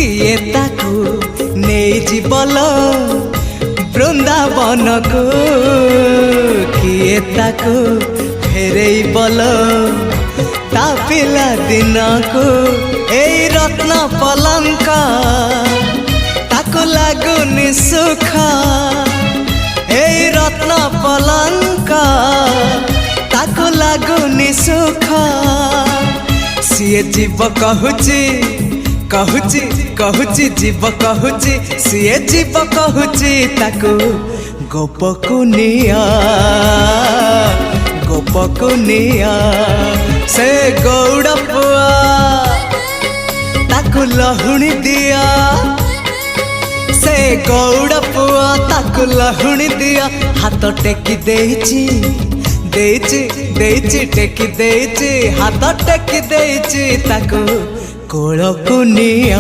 किए ताकू नहीं जीवल बृंदावन को किए ताकू फेरे बल ता पिला दिन को ए रत्न पलंक ताकू लागुनि सुख ए रत्न पलंक ताकू लागुनि सुख सीए जीव कहूची कहूची कहूची जीव कहूची सीए जीव कहूची ताकू गोपकु निया से गौड़ पुआ ताकू लहुणी दिया से गौड़ पुआ ताकू लहुणी दिया हाथ टेकी देइची देइची देइची टेकी देइची हाथ टेकी देइची ताकू कोलकु निया।